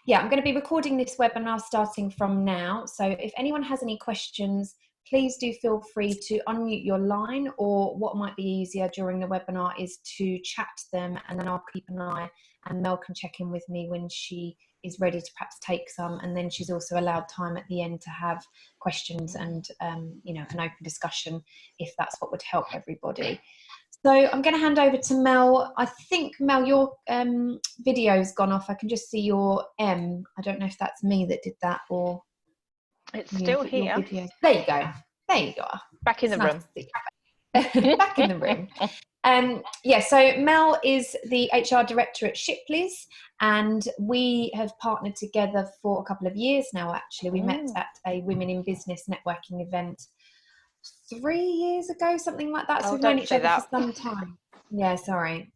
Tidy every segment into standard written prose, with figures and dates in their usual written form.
yeah, I'm going to be recording this webinar starting from now. So if anyone has any questions, please do feel free to unmute your line, or what might be easier during the webinar is to chat them, and then I'll keep an eye, and Mel can check in with me when she is ready to perhaps take some, and then she's also allowed time at the end to have questions and you know, an open discussion if that's what would help everybody. So I'm going to hand over to Mel. I think, Mel, your video's gone off. I can just see your M. I don't know if that's me that did that, or it's still here. There you go. There you go. Back in the room. Back in the room. Yeah, so Mel is the HR director at Shipleys, and we have partnered together for a couple of years now, actually. We met at a Women in Business networking event 3 years ago, something like that. So we've known each other for some time. Yeah, sorry.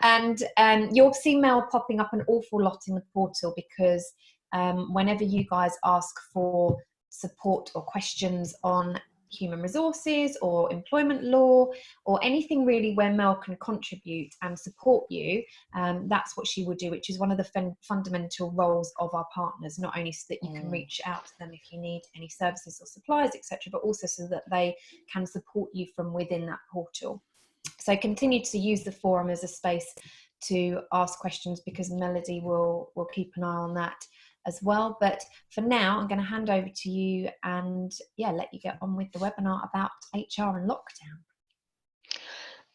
And you'll see Mel popping up an awful lot in the portal, because whenever you guys ask for support or questions on human resources or employment law or anything really where Mel can contribute and support you, that's what she will do, which is one of the fundamental roles of our partners, not only so that you can reach out to them if you need any services or supplies, etc., but also so that they can support you from within that portal. So continue to use the forum as a space to ask questions, because Melody will keep an eye on that as well. But for now, I'm going to hand over to you and let you get on with the webinar about HR and lockdown.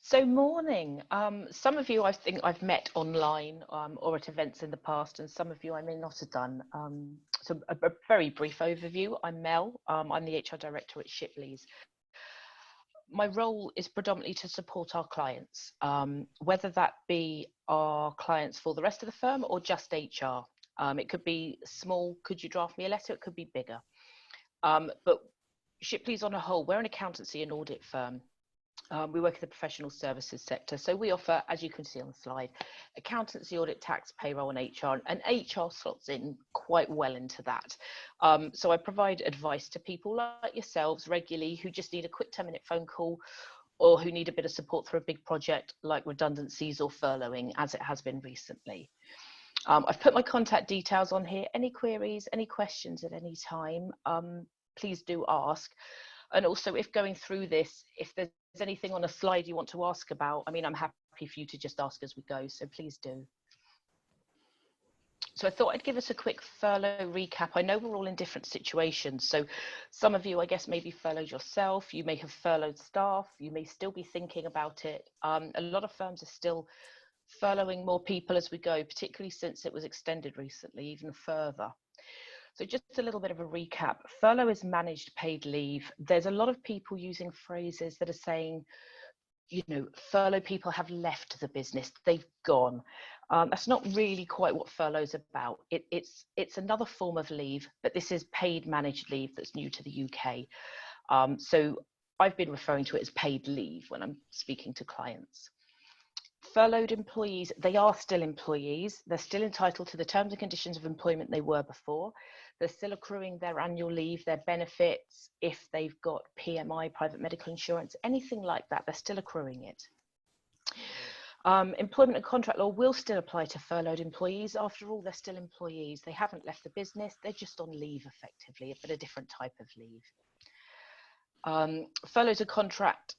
So morning. Some of you I think I've met online or at events in the past, and some of you I may not have done. So a very brief overview. I'm Mel. I'm the HR director at Shipleys. My role is predominantly to support our clients, whether that be our clients for the rest of the firm or just HR. It could be small, could you draft me a letter? It could be bigger. But Shipleys on a whole, we're an accountancy and audit firm. We work in the professional services sector. So we offer, as you can see on the slide, accountancy, audit, tax, payroll, and HR. And HR slots in quite well into that. So I provide advice to people like yourselves regularly who just need a quick 10-minute phone call, or who need a bit of support for a big project like redundancies or furloughing, as it has been recently. I've put my contact details on here. Any queries, any questions at any time, please do ask. And also, if going through this, if there's anything on a slide you want to ask about, I mean, I'm happy for you to just ask as we go, so please do. So I thought I'd give us a quick furlough recap. I know we're all in different situations. So some of you, I guess, maybe furloughed yourself. You may have furloughed staff. You may still be thinking about it. A lot of firms are still furloughing more people as we go, particularly since it was extended recently, even further. So just a little bit of a recap. Furlough is managed paid leave. There's a lot of people using phrases that are saying, you know, furlough people have left the business, they've gone. That's not really quite what furlough is about. It's another form of leave, but this is paid managed leave that's new to the UK. So I've been referring to it as paid leave when I'm speaking to clients. Furloughed employees, they are still employees. They're still entitled to the terms and conditions of employment they were before. They're still accruing their annual leave, their benefits, if they've got PMI, private medical insurance, anything like that, they're still accruing it. Employment and contract law will still apply to furloughed employees. After all, they're still employees. They haven't left the business, they're just on leave effectively, but a different type of leave. Furlough is a contract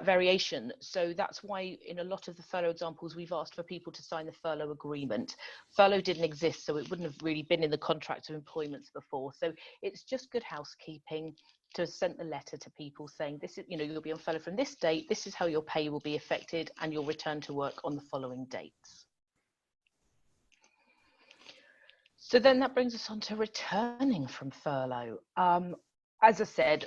variation, so that's why in a lot of the furlough examples we've asked for people to sign the furlough agreement. Furlough didn't exist, so it wouldn't have really been in the contract of employment before, so it's just good housekeeping to have sent the letter to people saying, this is, you know, you'll be on furlough from this date, this is how your pay will be affected, and you'll return to work on the following dates. So then that brings us on to returning from furlough. As I said,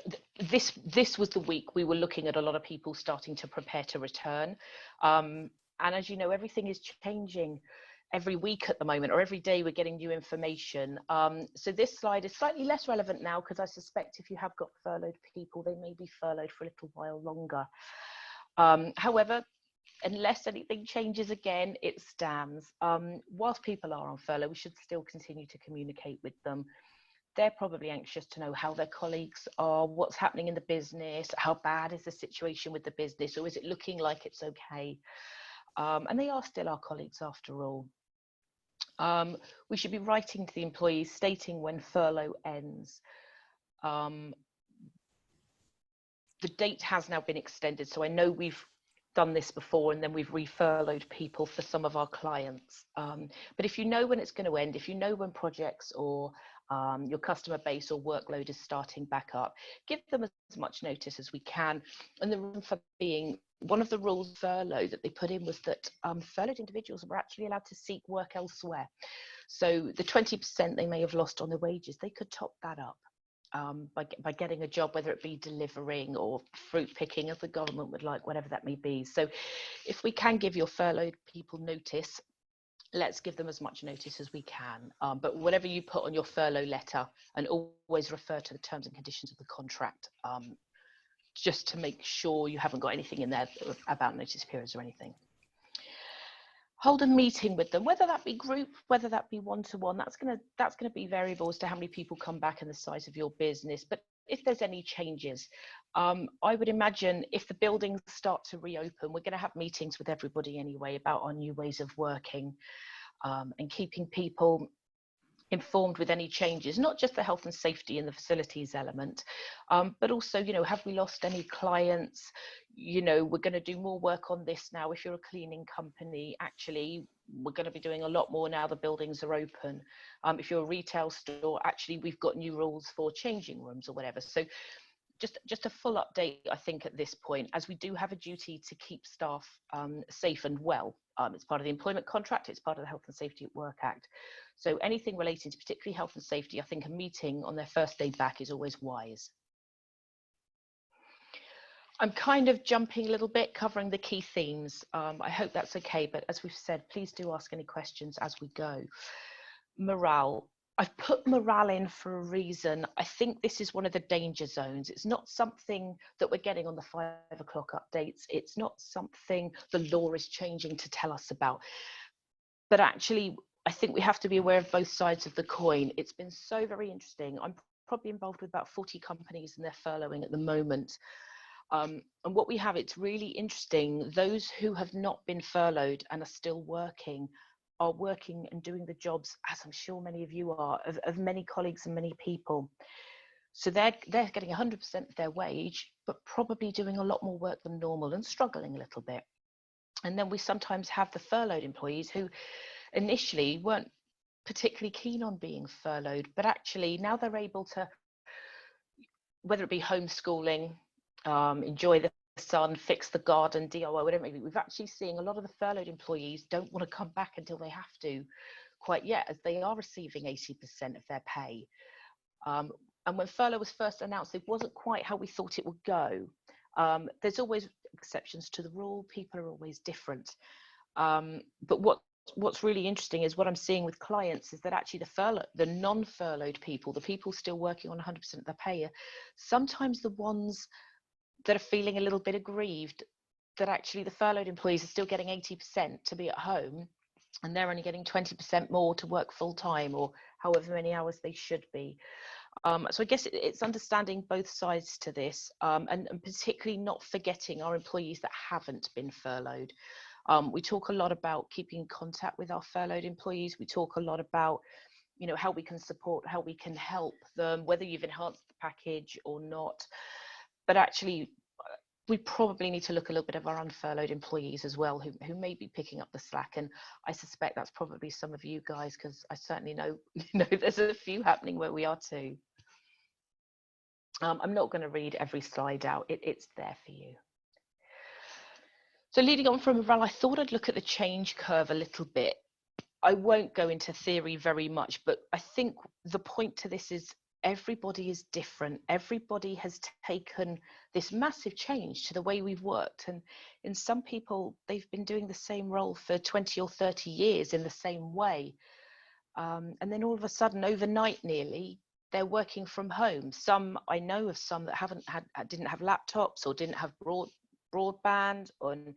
this was the week we were looking at a lot of people starting to prepare to return. And as you know, everything is changing every week at the moment, or every day we're getting new information. So this slide is slightly less relevant now, because I suspect if you have got furloughed people, they may be furloughed for a little while longer. However, unless anything changes again, it stands. Whilst people are on furlough, we should still continue to communicate with them. They're probably anxious to know how their colleagues are, what's happening in the business, how bad is the situation with the business, or is it looking like it's okay? And they are still our colleagues after all. We should be writing to the employees stating when furlough ends. The date has now been extended, so I know we've done this before and then we've refurloughed people for some of our clients. But if you know when it's going to end, if you know when projects or your customer base or workload is starting back up, give them as much notice as we can. And the reason for being, one of the rules of furlough that they put in was that furloughed individuals were actually allowed to seek work elsewhere. So the 20% they may have lost on their wages, they could top that up. By getting a job, whether it be delivering or fruit picking, as the government would like, whatever that may be. So if we can give your furloughed people notice, let's give them as much notice as we can. But whatever you put on your furlough letter, and always refer to the terms and conditions of the contract, just to make sure you haven't got anything in there about notice periods or anything. Hold a meeting with them, whether that be group, whether that be one-to-one. That's gonna be variable as to how many people come back and the size of your business. But if there's any changes, I would imagine if the buildings start to reopen, we're going to have meetings with everybody anyway about our new ways of working, and keeping people informed with any changes, not just the health and safety and the facilities element, but also, you know, have we lost any clients? You know, we're going to do more work on this now. If you're a cleaning company, actually, we're going to be doing a lot more now the buildings are open. If you're a retail store, actually, we've got new rules for changing rooms or whatever. So just a full update, I think, at this point, as we do have a duty to keep staff safe and well. It's part of the employment contract, it's part of the Health and Safety at Work Act. So anything relating to particularly health and safety, I think a meeting on their first day back is always wise. I'm kind of jumping a little bit, covering the key themes. I hope that's okay, but as we've said, please do ask any questions as we go. Morale. I've put morale in for a reason. I think this is one of the danger zones. It's not something that we're getting on the 5 o'clock updates. It's not something the law is changing to tell us about. But actually, I think we have to be aware of both sides of the coin. It's been so very interesting. I'm probably involved with about 40 companies and they're furloughing at the moment. And what we have, it's really interesting. Those who have not been furloughed and are still working are working and doing the jobs, as I'm sure many of you are, of many colleagues and many people. So they're getting 100% of their wage, but probably doing a lot more work than normal and struggling a little bit. And then we sometimes have the furloughed employees who initially weren't particularly keen on being furloughed, but actually now they're able to, whether it be homeschooling, enjoy the sun, fix the garden, DIY, whatever it may be. We've actually seen a lot of the furloughed employees don't want to come back until they have to quite yet, as they are receiving 80% of their pay. And when furlough was first announced, it wasn't quite how we thought it would go. There's always exceptions to the rule. People are always different. But what's really interesting is what I'm seeing with clients is that actually the non-furloughed people, the people still working on 100% of their pay, are sometimes the ones that are feeling a little bit aggrieved that actually the furloughed employees are still getting 80% to be at home and they're only getting 20% more to work full time or however many hours they should be. So I guess it's understanding both sides to this, and particularly not forgetting our employees that haven't been furloughed. We talk a lot about keeping in contact with our furloughed employees. We talk a lot about, you know, how we can support, how we can help them, whether you've enhanced the package or not. But actually, we probably need to look a little bit of our unfurloughed employees as well, who may be picking up the slack. And I suspect that's probably some of you guys, because I certainly know, there's a few happening where we are too. I'm not going to read every slide out. It's there for you. So leading on from morale, I thought I'd look at the change curve a little bit. I won't go into theory very much, but I think the point to this is everybody is different. Everybody has taken this massive change to the way we've worked. And in some people, they've been doing the same role for 20 or 30 years in the same way. And then all of a sudden, overnight nearly, they're working from home. Some, I know of some that didn't have laptops or didn't have broadband, and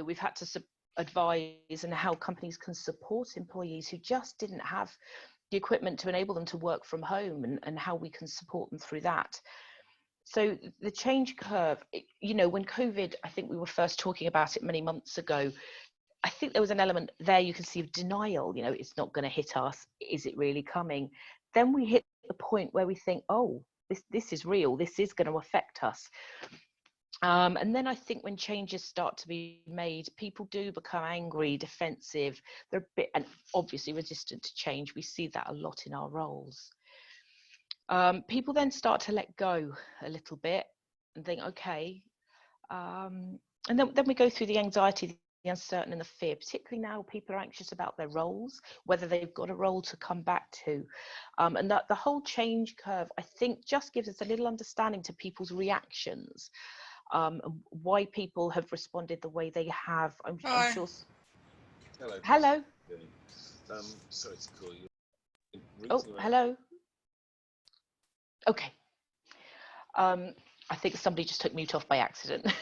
we've had to advise on how companies can support employees who just didn't have the equipment to enable them to work from home, and how we can support them through that. So the change curve, when COVID, I think we were first talking about it many months ago, I think there was an element there, you can see, of denial. You know, it's not going to hit us. Is it really coming? Then we hit the point where we think, oh, this is real. This is going to affect us. And then I think when changes start to be made, people do become angry, defensive. They're a bit, and obviously resistant to change. We see that a lot in our roles. People then start to let go a little bit and think, okay. And then we go through the anxiety, the uncertain, and the fear. Particularly now, people are anxious about their roles, whether they've got a role to come back to. And that the whole change curve, I think, just gives us a little understanding to people's reactions. Why people have responded the way they have. I'm sure. Hello. Hello. Sorry to call you. Oh, hello. Okay. I think somebody just took mute off by accident.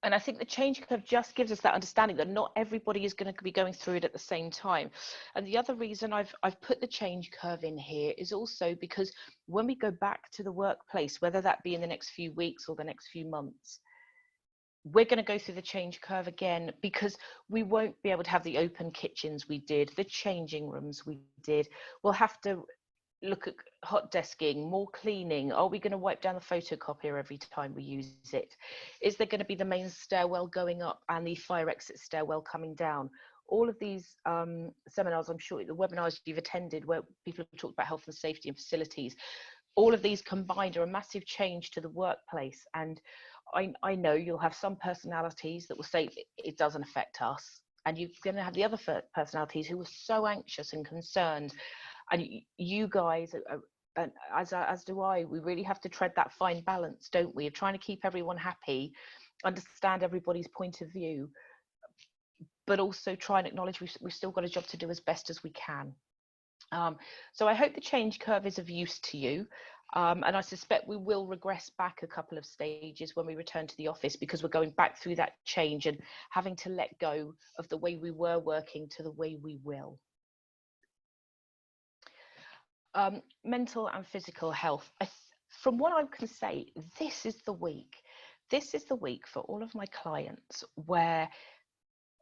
And I think the change curve just gives us that understanding that not everybody is going to be going through it at the same time. And the other reason I've put the change curve in here is also because when we go back to the workplace, whether that be in the next few weeks or the next few months, we're going to go through the change curve again, because we won't be able to have the open kitchens we did, the changing rooms we did. We'll have to look at hot desking, more cleaning. Are we going to wipe down the photocopier every time we use it? Is there going to be the main stairwell going up and the fire exit stairwell coming down? All of these seminars, I'm sure the webinars you've attended where people have talked about health and safety and facilities, all of these combined are a massive change to the workplace. And I know you'll have some personalities that will say it doesn't affect us, and you're going to have the other personalities who are so anxious and concerned. And you guys, and as do I, we really have to tread that fine balance, don't we, of trying to keep everyone happy, understand everybody's point of view, but also try and acknowledge we've still got a job to do as best as we can. So I hope the change curve is of use to you. And I suspect we will regress back a couple of stages when we return to the office, because we're going back through that change and having to let go of the way we were working to the way we will. Mental and physical health. From what I can say, this is the week. This is the week for all of my clients where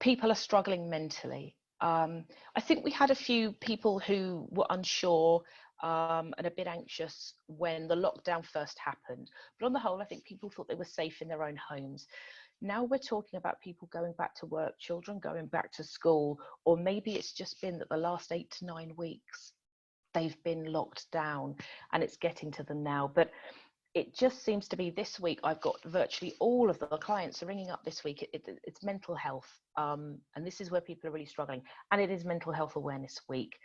people are struggling mentally. I think we had a few people who were unsure and a bit anxious when the lockdown first happened. But on the whole, I think people thought they were safe in their own homes. Now we're talking about people going back to work, children going back to school, or maybe it's just been that the last 8 to 9 weeks they've been locked down and it's getting to them now. But it just seems to be this week, I've got virtually all of the clients are ringing up this week. It's mental health. And this is where people are really struggling. And it is Mental Health Awareness Week.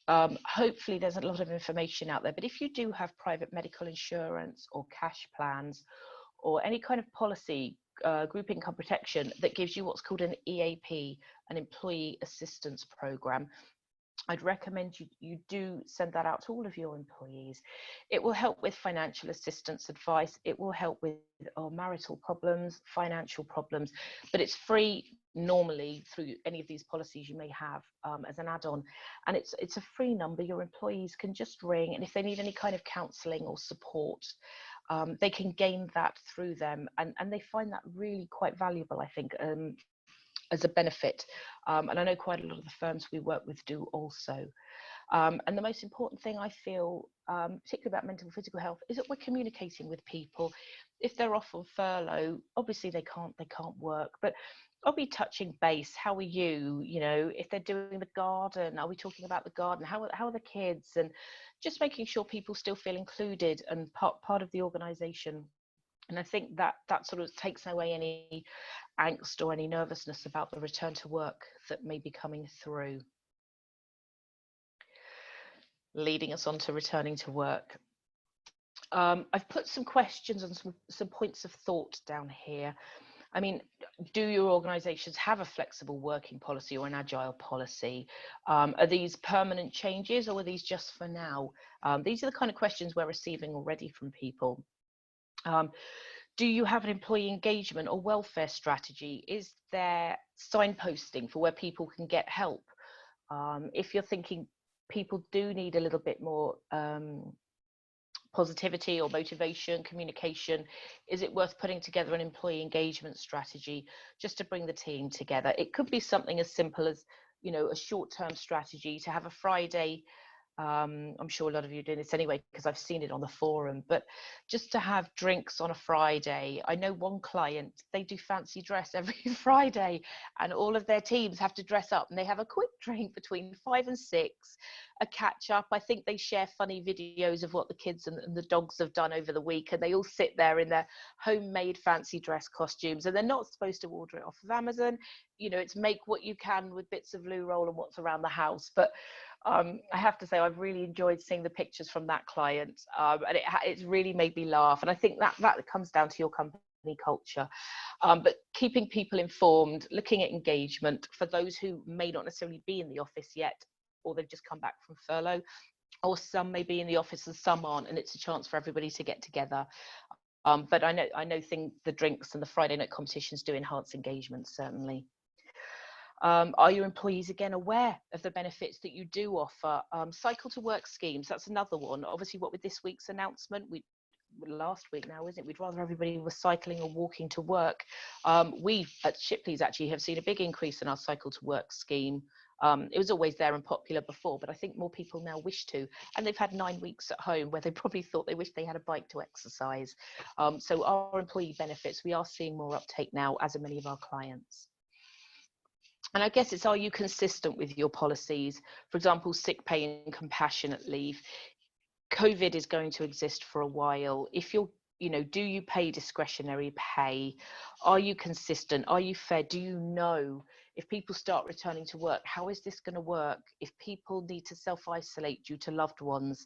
Hopefully there's a lot of information out there. But if you do have private medical insurance or cash plans or any kind of policy, group income protection that gives you what's called an EAP, an employee assistance program, I'd recommend you do send that out to all of your employees. It will help with financial assistance advice. It will help with marital problems, financial problems, but it's free normally through any of these policies you may have as an add-on. And it's a free number. Your employees can just ring, and if they need any kind of counselling or support, they can gain that through them. And they find that really quite valuable, I think, as a benefit. And I know quite a lot of the firms we work with do also. And the most important thing I feel, particularly about mental and physical health, is that we're communicating with people. If they're off on furlough, obviously they can't work, but I'll be touching base. How are you? You know, if they're doing the garden, are we talking about the garden? How are the kids? And just making sure people still feel included and part of the organisation. And I think that sort of takes away any angst or any nervousness about the return to work that may be coming through. Leading us on to returning to work. I've put some questions and some points of thought down here. I mean, do your organisations have a flexible working policy or an agile policy? Are these permanent changes, or are these just for now? These are the kind of questions we're receiving already from people. Do you have an employee engagement or welfare strategy? Is there signposting for where people can get help? If you're thinking people do need a little bit more positivity or motivation, communication? Is it worth putting together an employee engagement strategy just to bring the team together? It could be something as simple as, you know, a short-term strategy to have a Friday. I'm sure a lot of you are doing this anyway because I've seen it on the forum, but just to have drinks on a Friday. I know one client, they do fancy dress every Friday, and all of their teams have to dress up, and they have a quick drink between 5 and 6, a catch up. I think they share funny videos of what the kids and the dogs have done over the week, and they all sit there in their homemade fancy dress costumes, and they're not supposed to order it off of Amazon. You know, it's make what you can with bits of loo roll and what's around the house. But I have to say, I've really enjoyed seeing the pictures from that client, and it's really made me laugh. And I think that comes down to your company culture. But keeping people informed, looking at engagement for those who may not necessarily be in the office yet, or they've just come back from furlough, or some may be in the office and some aren't, and it's a chance for everybody to get together. But I know the drinks and the Friday night competitions do enhance engagement, certainly. Are your employees again aware of the benefits that you do offer? Cycle to work schemes, that's another one. Obviously, what with this week's announcement, last week now, isn't it? We'd rather everybody was cycling or walking to work. We at Shipleys actually have seen a big increase in our cycle to work scheme. It was always there and popular before, but I think more people now wish to, and they've had 9 weeks at home where they probably thought they wished they had a bike to exercise. So our employee benefits, we are seeing more uptake now, as are many of our clients. And I guess it's, are you consistent with your policies? For example, sick pay and compassionate leave. COVID is going to exist for a while. If you're, you know, do you pay discretionary pay? Are you consistent? Are you fair? Do you know if people start returning to work, how is this going to work? If people need to self-isolate due to loved ones,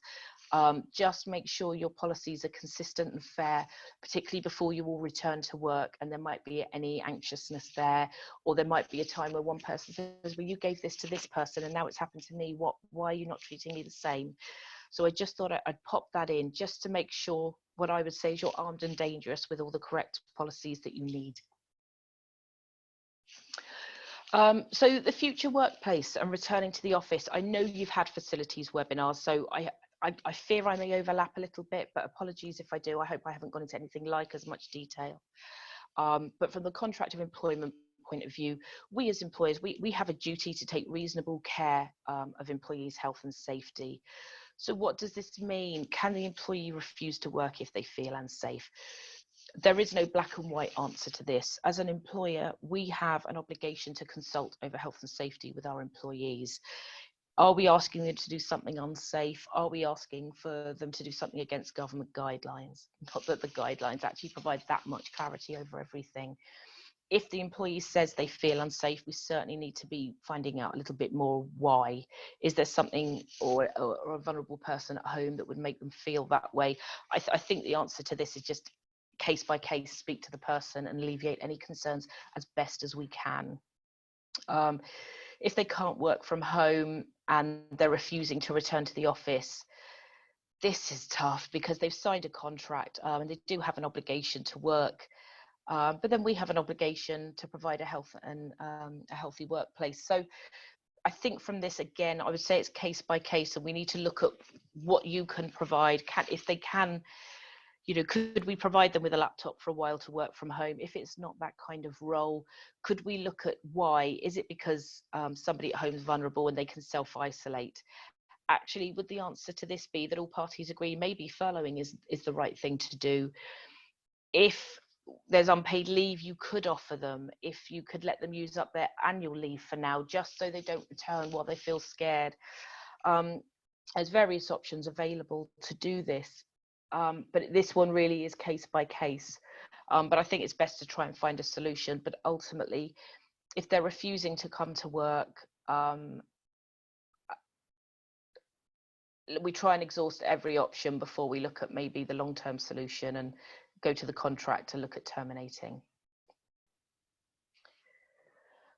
just make sure your policies are consistent and fair, particularly before you all return to work. And there might be any anxiousness there, or there might be a time where one person says, well, you gave this to this person and now it's happened to me. Why are you not treating me the same? So I just thought I'd pop that in just to make sure what I would say is you're armed and dangerous with all the correct policies that you need. So the future workplace and returning to the office. I know you've had facilities webinars, so I fear I may overlap a little bit, but apologies if I do. I hope I haven't gone into anything like as much detail. But from the contract of employment point of view, we as employers, we have a duty to take reasonable care of employees' health and safety. So what does this mean? Can the employee refuse to work if they feel unsafe? There is no black and white answer to this. As an employer, we have an obligation to consult over health and safety with our employees. Are we asking them to do something unsafe? Are we asking for them to do something against government guidelines? Not that the guidelines actually provide that much clarity over everything. If the employee says they feel unsafe, we certainly need to be finding out a little bit more why. Is there something or a vulnerable person at home that would make them feel that way? I think the answer to this is just case by case, speak to the person and alleviate any concerns as best as we can. If they can't work from home and they're refusing to return to the office, this is tough because they've signed a contract and they do have an obligation to work. But then we have an obligation to provide a healthy workplace. So I think from this, again, I would say it's case by case, and we need to look at what you can provide. If they can, you know, could we provide them with a laptop for a while to work from home? If it's not that kind of role, could we look at why? Is it because somebody at home is vulnerable and they can self-isolate? Actually, would the answer to this be that all parties agree maybe furloughing is the right thing to do? If there's unpaid leave, you could offer them. If you could let them use up their annual leave for now, just so they don't return while they feel scared. There's various options available to do this. But this one really is case by case. But I think it's best to try and find a solution. But ultimately, if they're refusing to come to work, we try and exhaust every option before we look at maybe the long-term solution and go to the contract to look at terminating.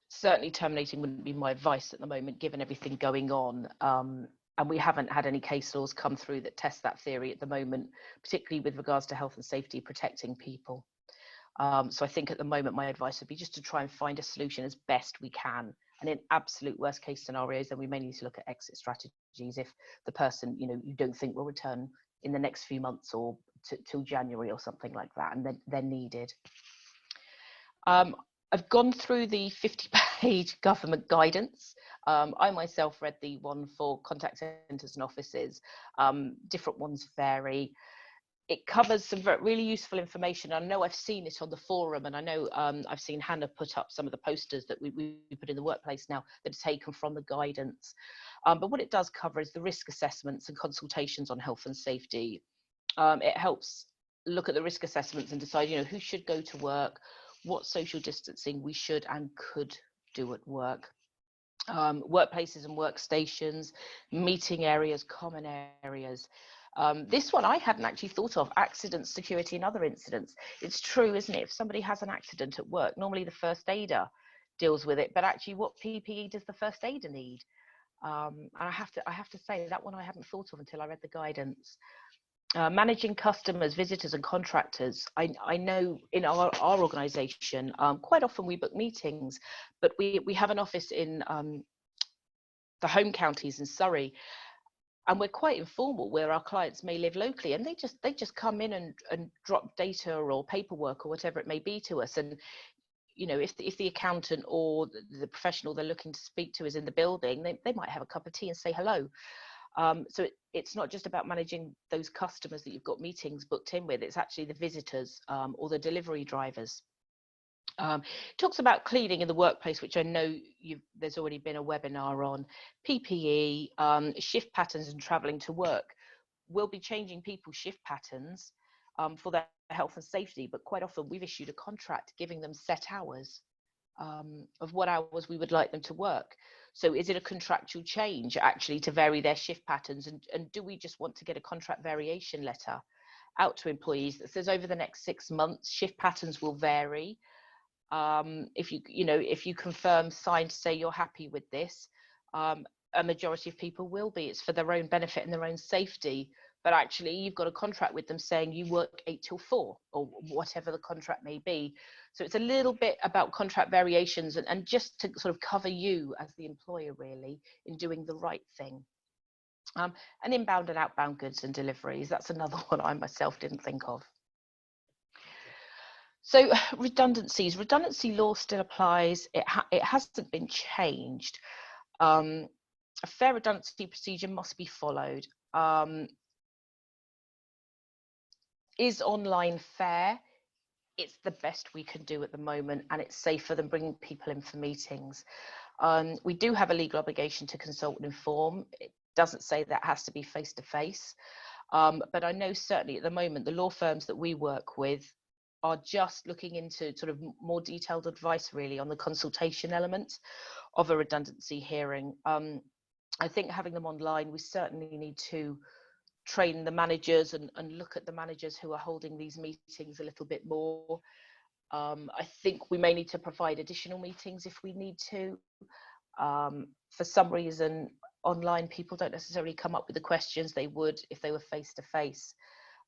Certainly terminating wouldn't be my advice at the moment, given everything going on. And we haven't had any case laws come through that test that theory at the moment, particularly with regards to health and safety, protecting people. So I think at the moment, my advice would be just to try and find a solution as best we can. And in absolute worst case scenarios, then we may need to look at exit strategies if the person, you know, you don't think will return in the next few months or till January or something like that, and they're needed. I've gone through the 50-page government guidance. I myself read the one for contact centres and offices. Different ones vary. It covers some really useful information. I know I've seen it on the forum, and I know I've seen Hannah put up some of the posters that we put in the workplace now that are taken from the guidance. But what it does cover is the risk assessments and consultations on health and safety. It helps look at the risk assessments and decide, who should go to work, what social distancing we should and could do at work. Workplaces and workstations, meeting areas, common areas. This one I hadn't actually thought of: accidents, security and other incidents. It's true, isn't it? If somebody has an accident at work, normally the first aider deals with it, but actually what PPE does the first aider need? And I have to say that one I hadn't thought of until I read the guidance. Managing customers, visitors and contractors. I know in our organisation, quite often we book meetings, but we have an office in the home counties in Surrey, and we're quite informal, where our clients may live locally, and they just come in and drop data or paperwork or whatever it may be to us. And if the accountant or the professional they're looking to speak to is in the building, they might have a cup of tea and say hello. So it's not just about managing those customers that you've got meetings booked in with, it's actually the visitors or the delivery drivers. It talks about cleaning in the workplace, which I know there's already been a webinar on. PPE, shift patterns and travelling to work. We'll be changing people's shift patterns for their health and safety, but quite often we've issued a contract giving them set hours of what hours we would like them to work. So is it a contractual change actually to vary their shift patterns, and do we just want to get a contract variation letter out to employees that says over the next 6 months shift patterns will vary? If you confirm, sign to say you're happy with this, a majority of people will be. It's for their own benefit and their own safety, but actually you've got a contract with them saying you work 8 till 4 or whatever the contract may be. So it's a little bit about contract variations and just to sort of cover you as the employer really in doing the right thing. And inbound and outbound goods and deliveries, that's another one I myself didn't think of. So redundancies, redundancy law still applies. It hasn't been changed. A fair redundancy procedure must be followed. Is online fair? It's the best we can do at the moment, and it's safer than bringing people in for meetings. We do have a legal obligation to consult and inform. It doesn't say that has to be face-to-face, but I know certainly at the moment the law firms that we work with are just looking into sort of more detailed advice really on the consultation element of a redundancy hearing. I think having them online, we certainly need to train the managers and look at the managers who are holding these meetings a little bit more. I think we may need to provide additional meetings if we need to. For some reason, online people don't necessarily come up with the questions they would if they were face to face.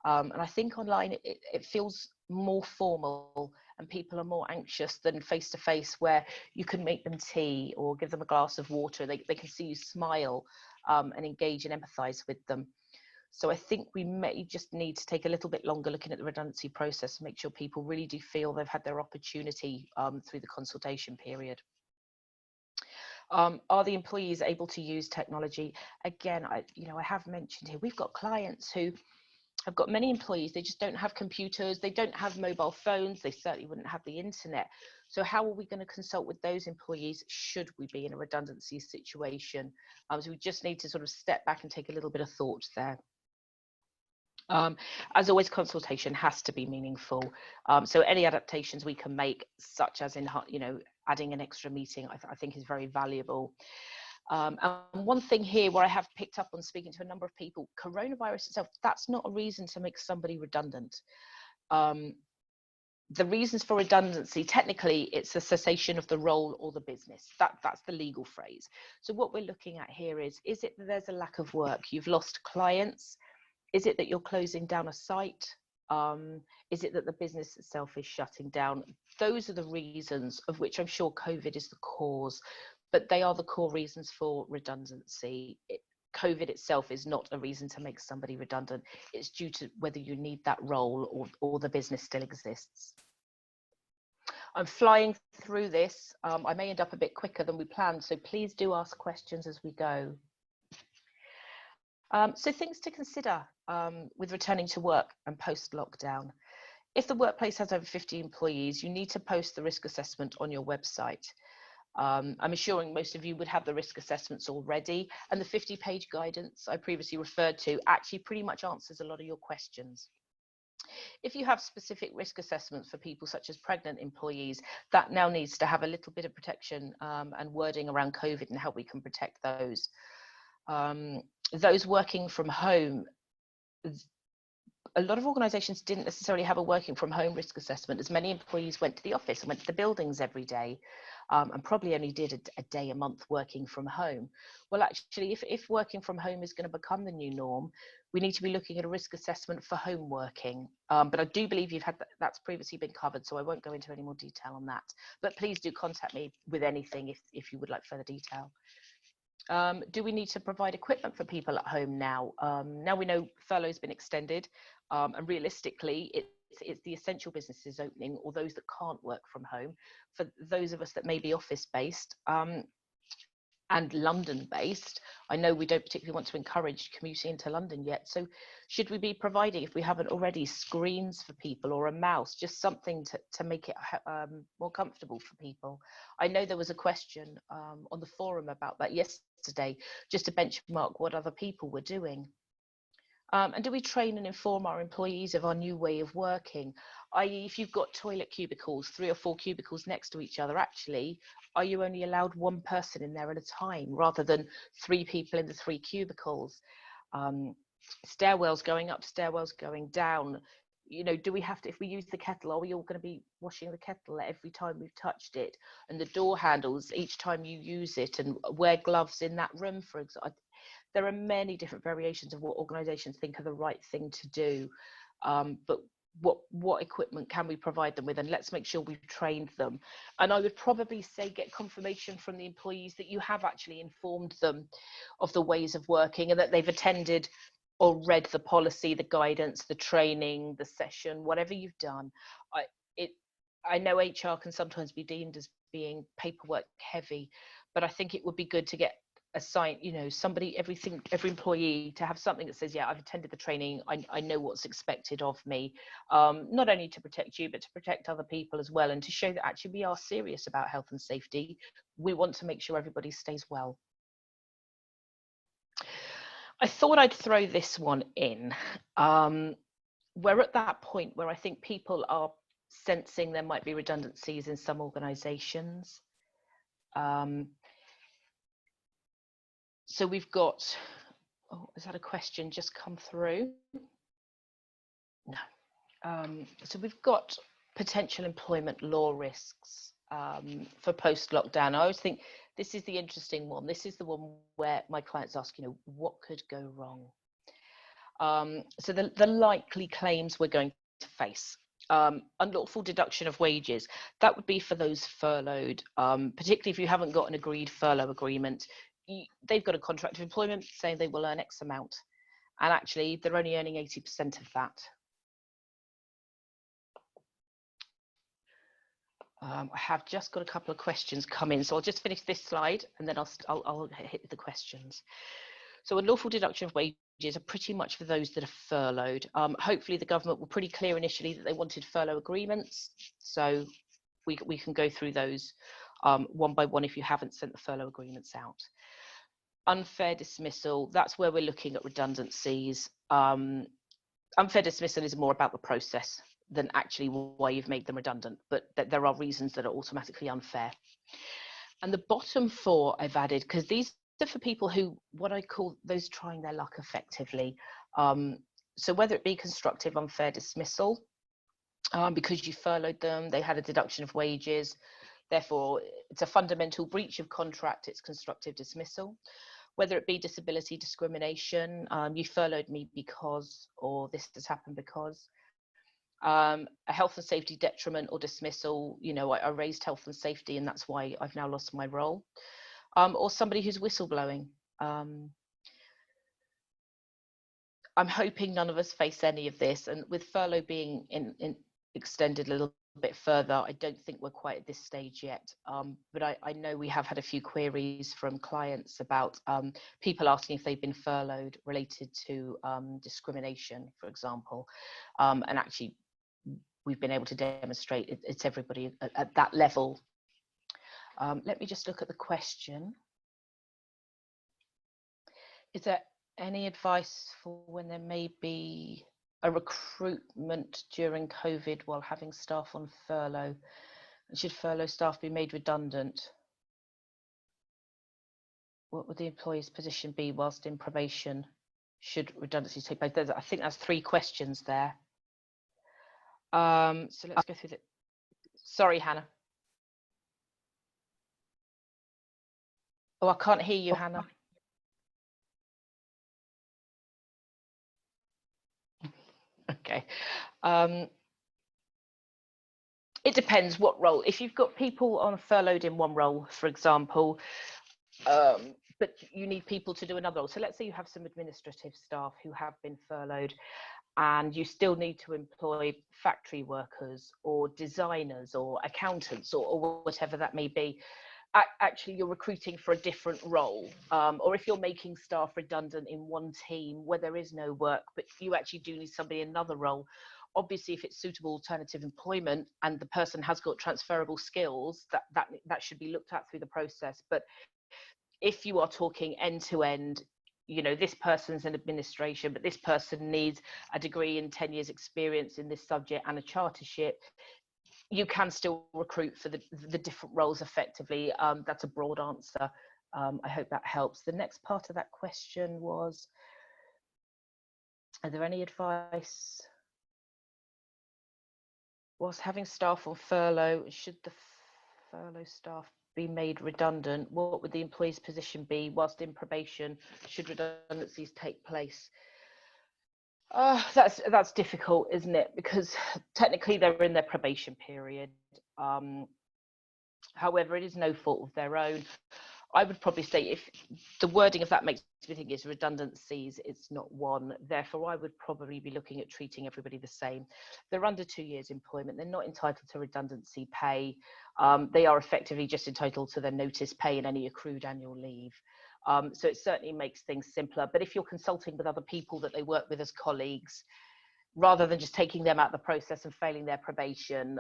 And I think online it feels more formal and people are more anxious than face to face, where you can make them tea or give them a glass of water. They can see you smile and engage and empathize with them. So I think we may just need to take a little bit longer looking at the redundancy process to make sure people really do feel they've had their opportunity through the consultation period. Are the employees able to use technology? Again, I have mentioned here, we've got clients who have got many employees, they just don't have computers, they don't have mobile phones, they certainly wouldn't have the internet. So how are we going to consult with those employees should we be in a redundancy situation? So we just need to sort of step back and take a little bit of thought there. As always, consultation has to be meaningful. So any adaptations we can make, such as in adding an extra meeting, I think is very valuable. And one thing here where I have picked up on speaking to a number of people, coronavirus itself, that's not a reason to make somebody redundant. The reasons for redundancy, technically, it's a cessation of the role or the business. That's the legal phrase. So what we're looking at here is it that there's a lack of work? You've lost clients? Is it that you're closing down a site? Is it that the business itself is shutting down? Those are the reasons, of which I'm sure COVID is the cause, but they are the core reasons for redundancy. COVID itself is not a reason to make somebody redundant. It's due to whether you need that role or the business still exists. I'm flying through this. I may end up a bit quicker than we planned, so please do ask questions as we go. So things to consider with returning to work and post-lockdown. If the workplace has over 50 employees, you need to post the risk assessment on your website. I'm assuring most of you would have the risk assessments already, and the 50-page guidance I previously referred to actually pretty much answers a lot of your questions. If you have specific risk assessments for people such as pregnant employees, that now needs to have a little bit of protection and wording around COVID and how we can protect those. Those working from home, a lot of organisations didn't necessarily have a working from home risk assessment, as many employees went to the office and went to the buildings every day, and probably only did a day a month working from home. Well, actually, if working from home is going to become the new norm, we need to be looking at a risk assessment for home working. But I do believe you've had that's previously been covered, so I won't go into any more detail on that. But please do contact me with anything if you would like further detail. Do we need to provide equipment for people at home now? Now we know furlough's been extended, and realistically, it's the essential businesses opening, or those that can't work from home. For those of us that may be office-based and London-based, I know we don't particularly want to encourage commuting into London yet. So should we be providing, if we haven't already, screens for people or a mouse, just something to make it more comfortable for people? I know there was a question on the forum about that yesterday, just to benchmark what other people were doing. And do we train and inform our employees of our new way of working? I.e., if you've got toilet cubicles, 3 or 4 cubicles next to each other, actually, are you only allowed one person in there at a time rather than 3 people in the 3 cubicles? Stairwells going up, stairwells going down. You know, do we have to, if we use the kettle, are we all going to be washing the kettle every time we've touched it? And the door handles each time you use it, and wear gloves in that room, for example. There are many different variations of what organisations think are the right thing to do, but what equipment can we provide them with, and let's make sure we've trained them. And I would probably say get confirmation from the employees that you have actually informed them of the ways of working and that they've attended or read the policy, the guidance, the training, the session, whatever you've done. I know HR can sometimes be deemed as being paperwork heavy, but I think it would be good to get assign, you know, somebody, every employee to have something that says, yeah, I've attended the training, I know what's expected of me, not only to protect you, but to protect other people as well, and to show that actually we are serious about health and safety. We want to make sure everybody stays well. I thought I'd throw this one in. We're at that point where I think people are sensing there might be redundancies in some organisations. So we've got, oh, is that a question just come through? No. So we've got potential employment law risks for post-lockdown. I always think this is the interesting one. This is the one where my clients ask, you know, what could go wrong? So the likely claims we're going to face. Unlawful deduction of wages, that would be for those furloughed, particularly if you haven't got an agreed furlough agreement. They've got a contract of employment saying they will earn X amount, and actually they're only earning 80% of that. I have just got a couple of questions come in, so I'll just finish this slide and then I'll hit the questions. So unlawful deduction of wages are pretty much for those that are furloughed. Hopefully the government were pretty clear initially that they wanted furlough agreements, so we can go through those one by one if you haven't sent the furlough agreements out. Unfair dismissal, that's where we're looking at redundancies. Unfair dismissal is more about the process than actually why you've made them redundant, but that there are reasons that are automatically unfair. And the bottom 4 I've added, because these are for people who, what I call those trying their luck effectively. So whether it be constructive unfair dismissal, because you furloughed them, they had a deduction of wages, therefore it's a fundamental breach of contract, it's constructive dismissal. Whether it be disability discrimination, you furloughed me because, or this has happened because. A health and safety detriment or dismissal, you know, I raised health and safety and that's why I've now lost my role. Or somebody who's whistleblowing. I'm hoping none of us face any of this, and with furlough being in extended a little bit further, I don't think we're quite at this stage yet. But I know we have had a few queries from clients about people asking if they've been furloughed related to discrimination, for example, and actually we've been able to demonstrate it's everybody at that level. Let me just look at the question. Is there any advice for when there may be a recruitment during COVID while having staff on furlough? And should furlough staff be made redundant? What would the employee's position be whilst in probation? Should redundancies take place? I think that's 3 questions there. So let's go through the. Sorry, Hannah. Oh, I can't hear you, Hannah. Okay. It depends what role. If you've got people on furloughed in one role, for example, but you need people to do another role. So let's say you have some administrative staff who have been furloughed and you still need to employ factory workers or designers or accountants or whatever that may be. Actually, you're recruiting for a different role, or if you're making staff redundant in one team where there is no work, but you actually do need somebody in another role. Obviously, if it's suitable alternative employment and the person has got transferable skills, that should be looked at through the process. But if you are talking end to end, you know, this person's in administration, but this person needs a degree in 10 years experience in this subject and a chartership, you can still recruit for the different roles effectively. That's a broad answer. I hope that helps. The next part of that question was, are there any advice? Was having staff on furlough, should the furlough staff be made redundant? What would the employee's position be whilst in probation? Should redundancies take place? That's difficult, isn't it? Because technically they're in their probation period. However, it is no fault of their own. I would probably say if the wording of that makes me think is redundancies, it's not one. Therefore, I would probably be looking at treating everybody the same. They're under 2 years employment. They're not entitled to redundancy pay. They are effectively just entitled to their notice pay and any accrued annual leave. So it certainly makes things simpler. But if you're consulting with other people that they work with as colleagues, rather than just taking them out of the process and failing their probation,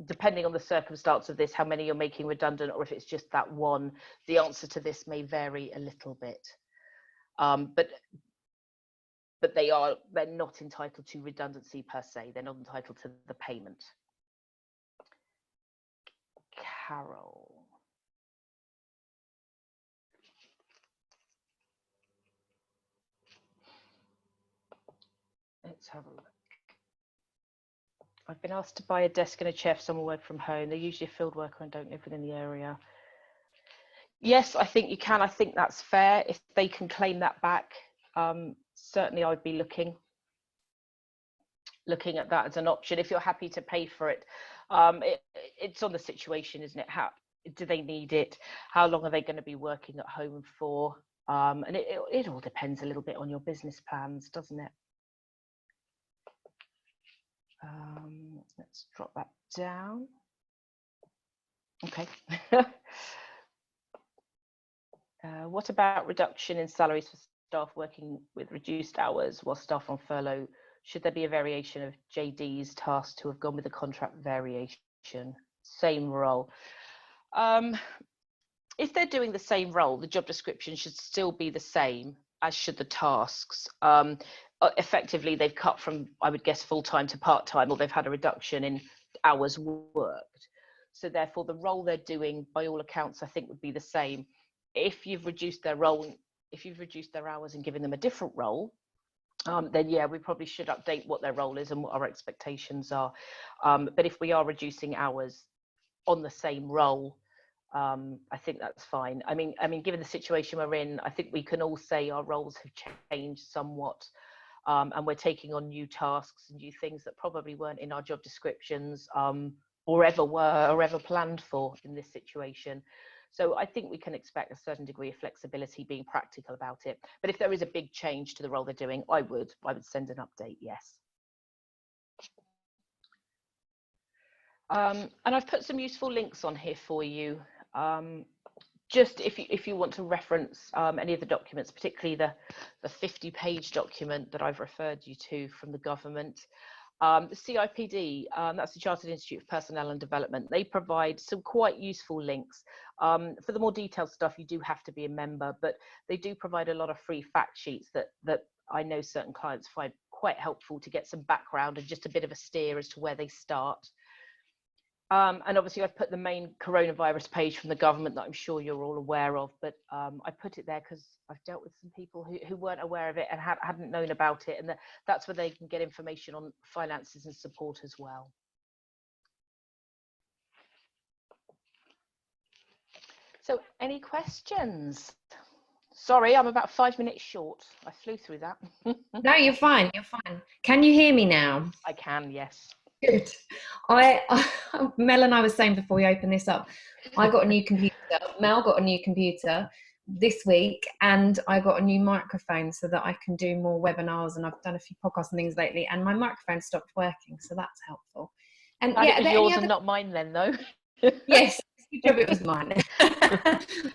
depending on the circumstance of this, how many you're making redundant, or if it's just that one, the answer to this may vary a little bit. But they're not entitled to redundancy per se. They're not entitled to the payment. Carol. Let's have a look. I've been asked to buy a desk and a chair for someone work from home. They're usually a field worker and don't live within the area. Yes, I think you can. I think that's fair. If they can claim that back, certainly I would be looking at that as an option. If you're happy to pay for it, it's on the situation, isn't it? How do they need it? How long are they going to be working at home for? And it all depends a little bit on your business plans, doesn't it? Let's drop that down. Okay. What about reduction in salaries for staff working with reduced hours while staff on furlough? Should there be a variation of JD's tasked to have gone with the contract variation? Same role. If they're doing the same role, the job description should still be the same, as should the tasks. Effectively, they've cut from, I would guess, full-time to part-time, or they've had a reduction in hours worked. So therefore, the role they're doing, by all accounts, I think would be the same. If you've reduced their role, if you've reduced their hours and given them a different role, then yeah, we probably should update what their role is and what our expectations are. But if we are reducing hours on the same role, I think that's fine. I mean, given the situation we're in, I think we can all say our roles have changed somewhat, and we're taking on new tasks and new things that probably weren't in our job descriptions, or ever were, or ever planned for in this situation. So I think we can expect a certain degree of flexibility, being practical about it. But if there is a big change to the role they're doing, I would send an update, yes. And I've put some useful links on here for you. Just if you want to reference any of the documents, particularly the 50-page document that I've referred you to from the government. The CIPD, that's the Chartered Institute of Personnel and Development, they provide some quite useful links. For the more detailed stuff, you do have to be a member, but they do provide a lot of free fact sheets that I know certain clients find quite helpful to get some background and just a bit of a steer as to where they start. And obviously I've put the main coronavirus page from the government that I'm sure you're all aware of, but I put it there because I've dealt with some people who weren't aware of it and hadn't known about it, and that's where they can get information on finances and support as well. So any questions? Sorry, I'm about 5 minutes short. I flew through that. No, you're fine. You're fine. Can you hear me now? I can, yes. Good. Mel and I were saying before we open this up, I got a new computer. Mel got a new computer this week, and I got a new microphone so that I can do more webinars. And I've done a few podcasts and things lately, and my microphone stopped working, so that's helpful. And yeah, it was yours and not mine then, though. Yes, good job it was mine.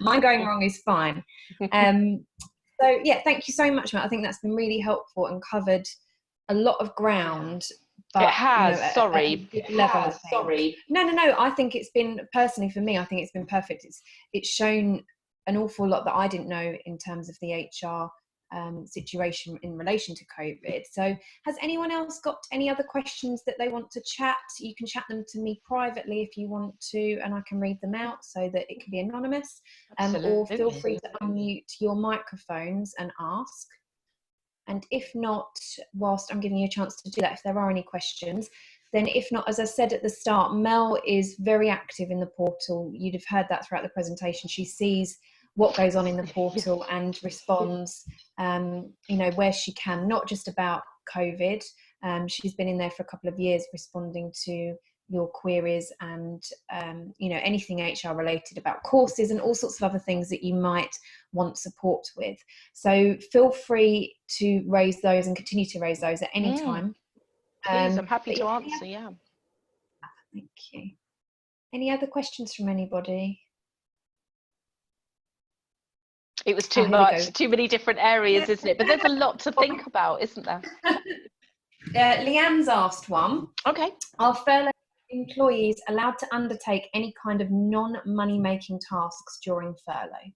Mine going wrong is fine. So yeah, thank you so much, Matt. I think that's been really helpful and covered a lot of ground. But, it has, you know, sorry. Sorry. No. I think it's been, personally for me, I think it's been perfect. It's shown an awful lot that I didn't know in terms of the HR situation in relation to COVID. So has anyone else got any other questions that they want to chat? You can chat them to me privately if you want to, and I can read them out so that it can be anonymous. Or feel free to unmute your microphones and ask. And if not, whilst I'm giving you a chance to do that, if there are any questions, then if not, as I said at the start, Mel is very active in the portal. You'd have heard that throughout the presentation. She sees what goes on in the portal and responds, you know, where she can, not just about COVID. She's been in there for a couple of years responding to your queries and, you know, anything HR related about courses and all sorts of other things that you might want support with. So feel free to raise those and continue to raise those at any time. Please, I'm happy to answer, yeah. Thank you. Any other questions from anybody? It was too much, too many different areas, isn't it? But there's a lot to think about, isn't there? Leanne's asked one. Okay. Are furlough employees allowed to undertake any kind of non-money making tasks during furlough?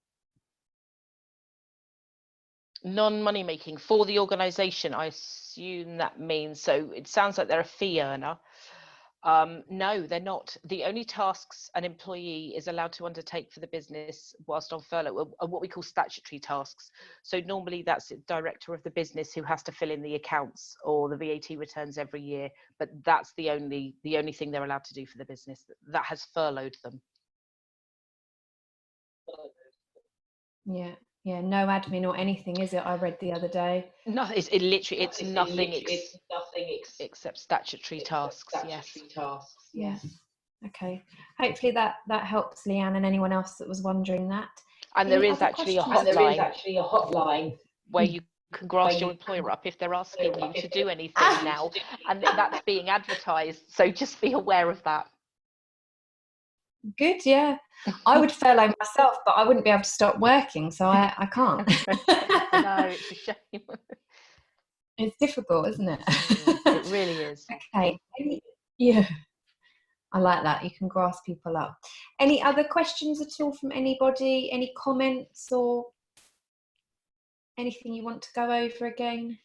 Non-money making for the organisation, I assume that means, so it sounds like they're a fee earner. No, they're not. The only tasks an employee is allowed to undertake for the business whilst on furlough are what we call statutory tasks. So normally that's the director of the business who has to fill in the accounts or the VAT returns every year, but that's the only thing they're allowed to do for the business that has furloughed them. Yeah, no admin or anything, is it? I read the other day. No, it's nothing except statutory tasks. Yes. Yeah. Okay. Hopefully that helps Leanne and anyone else that was wondering that. And there is actually a hotline where you can grass your employer up if they're asking you to do anything now, and that's being advertised. So just be aware of that. Good, yeah. I would furlough myself, but I wouldn't be able to stop working, so I can't. No, it's a shame. It's difficult, isn't it? It really is. Okay. Yeah. I like that. You can grass people up. Any other questions at all from anybody? Any comments or anything you want to go over again?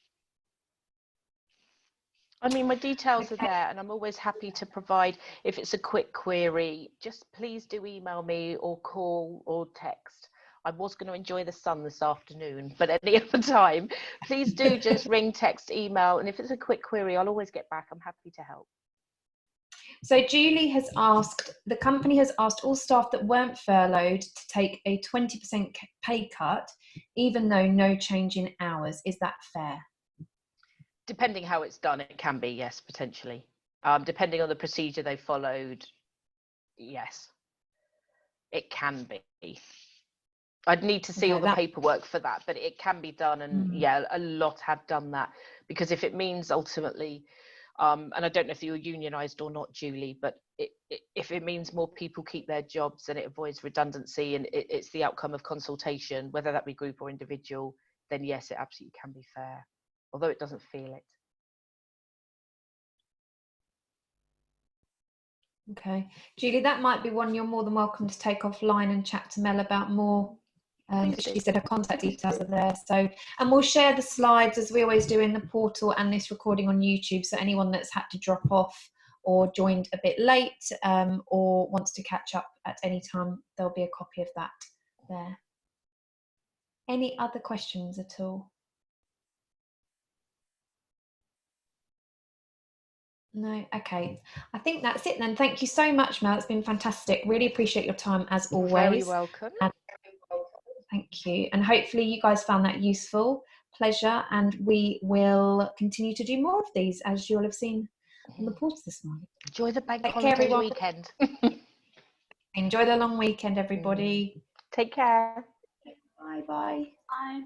I mean, my details are there, and I'm always happy to provide. If it's a quick query, just please do email me or call or text. I was going to enjoy the sun this afternoon, but any other time, please do just ring, text, email. And if it's a quick query, I'll always get back. I'm happy to help. So Julie has asked, the company has asked all staff that weren't furloughed to take a 20% pay cut, even though no change in hours. Is that fair? Depending how it's done, it can be, yes, potentially. Depending on the procedure they followed, yes. it can be. I'd need to see Okay, all the paperwork for that, but it can be done. And yeah, a lot have done that, because if it means ultimately, and I don't know if you're unionised or not, Julie, but if it means more people keep their jobs and it avoids redundancy, and it's the outcome of consultation, whether that be group or individual, then yes, it absolutely can be fair, although it doesn't feel it. Okay, Julie, that might be one you're more than welcome to take offline and chat to Mel about more. She said her contact details are there, so, and we'll share the slides as we always do in the portal and this recording on YouTube, so anyone that's had to drop off or joined a bit late or wants to catch up at any time, there'll be a copy of that there. Any other questions at all? No, okay. I think that's it then. Thank you so much, Mel. It's been fantastic. Really appreciate your time as always. Very welcome. And thank you. And hopefully you guys found that useful. Pleasure. And we will continue to do more of these, as you'll have seen on the portal this morning. Enjoy the bank Take holiday care, everyone. weekend. Enjoy the long weekend, everybody. Take care. Bye-bye. Bye.